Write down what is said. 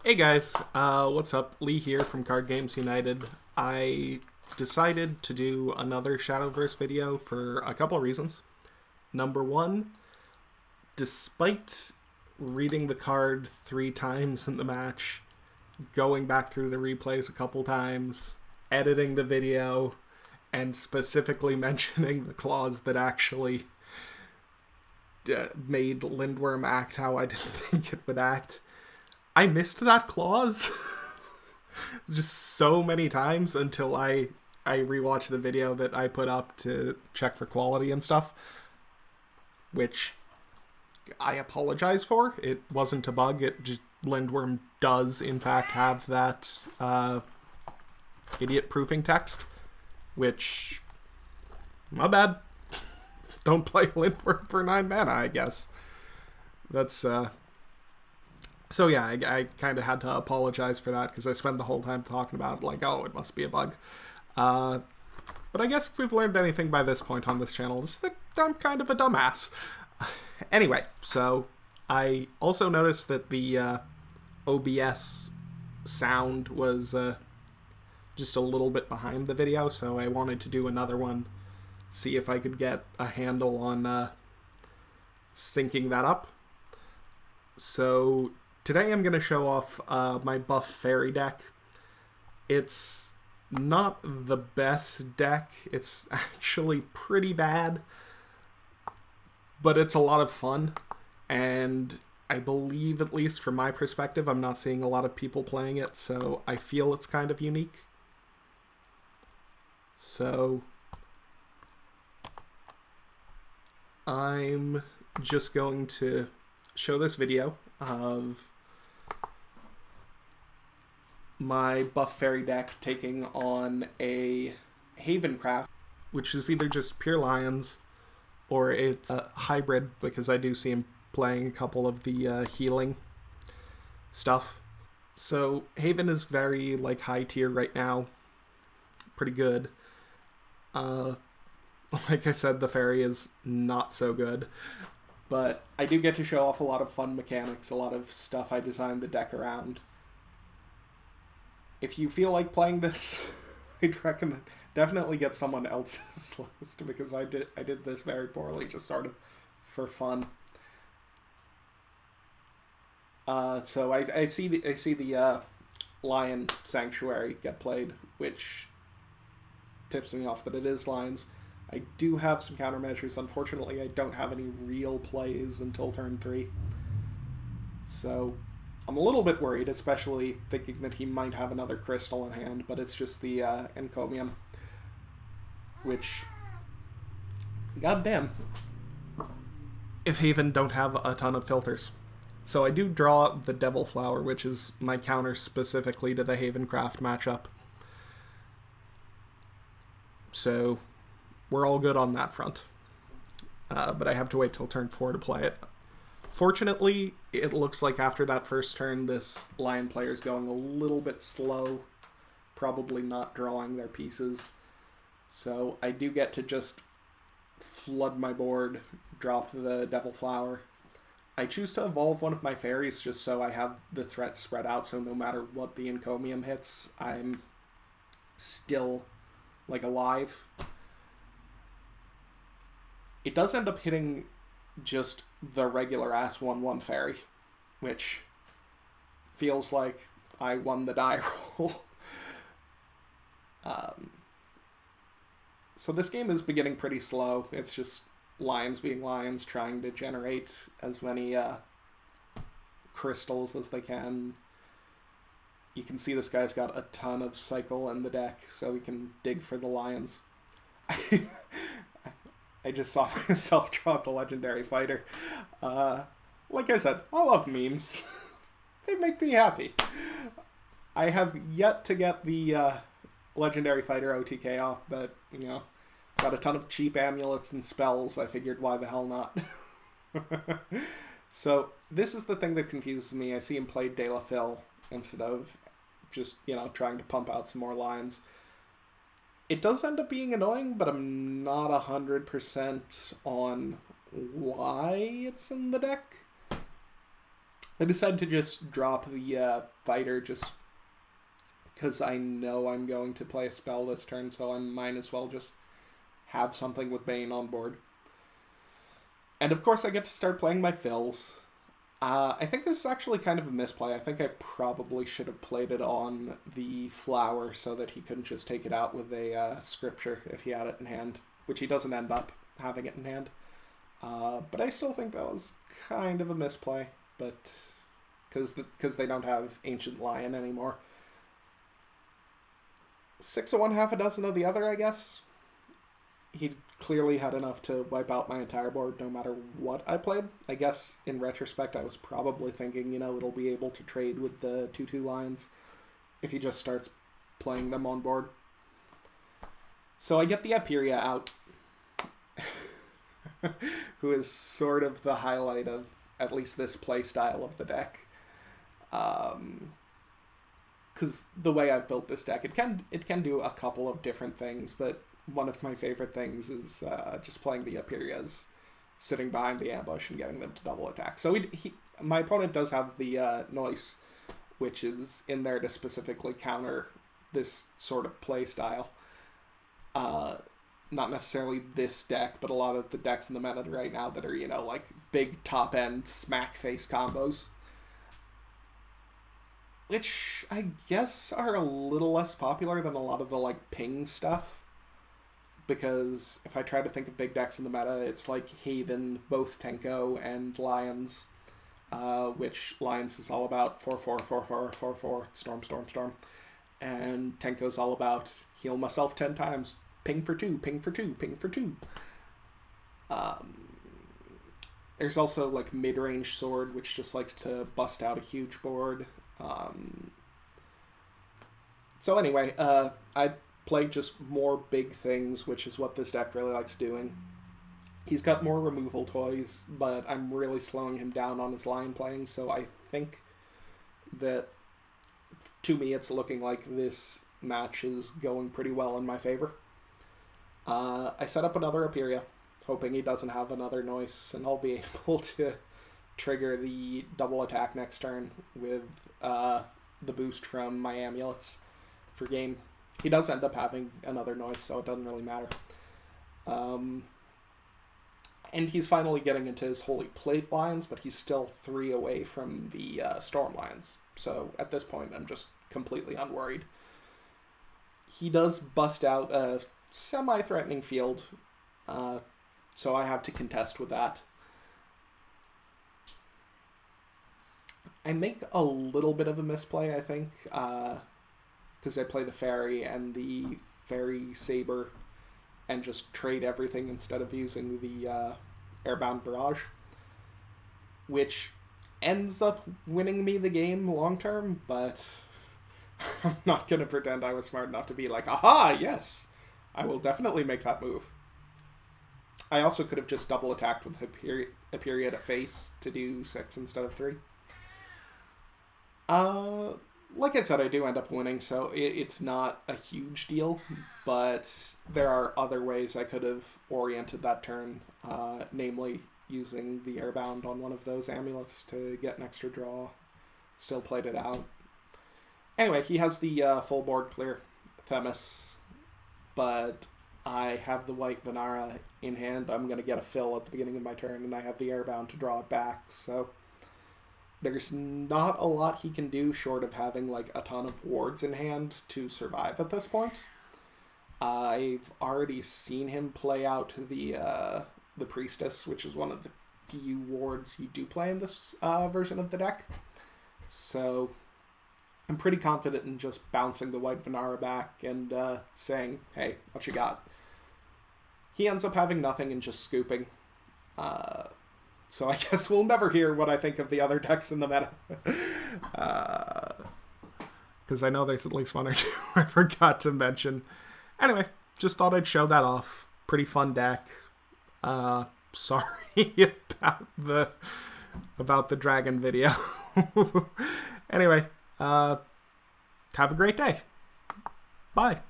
Hey guys, what's up? Lee here from Card Games United. I decided to do another Shadowverse video for a couple of reasons. Number one, despite reading the card 3 times in the match, going back through the replays a couple times, editing the video, and specifically mentioning the clause that actually made Lindworm act how I didn't think it would act, I missed that clause just so many times until I rewatched the video that I put up to check for quality and stuff, which I apologize for. It wasn't a bug. It just Lindworm does in fact have that idiot proofing text, which my bad. Don't play Lindworm for 9 mana, I guess. That's So yeah, I kind of had to apologize for that because I spent the whole time talking about like, oh, it must be a bug. But I guess if we've learned anything by this point on this channel, it's that I'm kind of a dumbass. Anyway, so I also noticed that the OBS sound was just a little bit behind the video, so I wanted to do another one, see if I could get a handle on syncing that up. So today I'm going to show off my buff fairy deck. It's not the best deck. It's actually pretty bad, but it's a lot of fun, and I believe, at least from my perspective, I'm not seeing a lot of people playing it, so I feel it's kind of unique. So I'm just going to show this video of my buff fairy deck taking on a Havencraft, which is either just pure lions or it's a hybrid, because I do see him playing a couple of the healing stuff. So Haven is very like high tier right now, pretty good. Like I said, the fairy is not so good, but I do get to show off a lot of fun mechanics, a lot of stuff I designed the deck around. If you feel like playing this, I'd recommend definitely get someone else's list, because I did this very poorly, just sort of for fun. So I see the Lion Sanctuary get played, which tips me off that it is lions. I do have some countermeasures. Unfortunately, I don't have any real plays until turn 3. So I'm a little bit worried, especially thinking that he might have another crystal in hand, but it's just the encomium, which, goddamn, if Haven don't have a ton of filters. So I do draw the Devil Flower, which is my counter specifically to the Havencraft matchup. So we're all good on that front. But I have to wait till turn 4 to play it. Fortunately, it looks like after that first turn, this lion player is going a little bit slow, probably not drawing their pieces. So I do get to just flood my board, drop the Devil Flower. I choose to evolve one of my fairies just so I have the threat spread out, so no matter what the encomium hits, I'm still like alive. It does end up hitting just the regular ass 1/1 fairy, which feels like I won the die roll. So this game is beginning pretty slow. It's just lions being lions, trying to generate as many crystals as they can. You can see this guy's got a ton of cycle in the deck, so he can dig for the lions. I just saw myself drop the legendary fighter. Like I said, I love memes. They make me happy. I have yet to get the legendary fighter OTK off, but, you know, got a ton of cheap amulets and spells. I figured, why the hell not? So this is the thing that confuses me. I see him play De La Phil instead of just, you know, trying to pump out some more lines. It does end up being annoying, but I'm not 100% on why it's in the deck. I decided to just drop the fighter just because I know I'm going to play a spell this turn, so I might as well just have something with Bane on board. And of course I get to start playing my fills. I think this is actually kind of a misplay. I think I probably should have played it on the flower so that he couldn't just take it out with a scripture if he had it in hand, which he doesn't end up having it in hand. But I still think that was kind of a misplay, but because they don't have Ancient Lion anymore. 6 of one, half a dozen of the other, I guess. He clearly had enough to wipe out my entire board no matter what I played. I guess in retrospect I was probably thinking, you know, it'll be able to trade with the 2/2 lions if he just starts playing them on board. So I get the Aperia out, who is sort of the highlight of at least this play style of the deck. Because the way I've built this deck, it can do a couple of different things, but one of my favorite things is just playing the Aperias, sitting behind the ambush and getting them to double attack. So my opponent does have the Noise, which is in there to specifically counter this sort of play style. Not necessarily this deck, but a lot of the decks in the meta right now that are, you know, like big top-end smack face combos. Which I guess are a little less popular than a lot of the like ping stuff. Because if I try to think of big decks in the meta, it's like Haven, both Tenko and Lions, which Lions is all about 4/4, 4/4, 4/4, storm, storm, storm. And Tenko's all about heal myself 10 times, ping for 2, ping for 2, ping for 2. There's also like mid-range sword, which just likes to bust out a huge board. So anyway, I play just more big things, which is what this deck really likes doing. He's got more removal toys, but I'm really slowing him down on his line playing, so I think that, to me, it's looking like this match is going pretty well in my favor. I set up another Aperia, hoping he doesn't have another Noise, and I'll be able to trigger the double attack next turn with the boost from my amulets for game. He does end up having another Noise, so it doesn't really matter. And he's finally getting into his Holy Plate lines, but he's still 3 away from the Storm lines. So at this point, I'm just completely unworried. He does bust out a semi-threatening field, so I have to contest with that. I make a little bit of a misplay, I think, because I play the Fairy and the Fairy Saber and just trade everything instead of using the Airbound Barrage, which ends up winning me the game long term, but I'm not going to pretend I was smart enough to be like, aha, yes, I will definitely make that move. I also could have just double attacked with Aperia to face to do 6 instead of 3. Like I said, I do end up winning, so it's not a huge deal, but there are other ways I could have oriented that turn, namely using the Airbound on one of those amulets to get an extra draw. Still played it out. Anyway, he has the full board clear Themis, but I have the white Vanara in hand. I'm going to get a fill at the beginning of my turn, and I have the Airbound to draw it back, so there's not a lot he can do short of having like a ton of wards in hand to survive at this point. I've already seen him play out the Priestess, which is one of the few wards you do play in this version of the deck. So I'm pretty confident in just bouncing the white Vanara back and saying, hey, what you got? He ends up having nothing and just scooping. So I guess we'll never hear what I think of the other decks in the meta. Because I know there's at least one or two I forgot to mention. Anyway, just thought I'd show that off. Pretty fun deck. Sorry about the dragon video. Anyway, have a great day. Bye.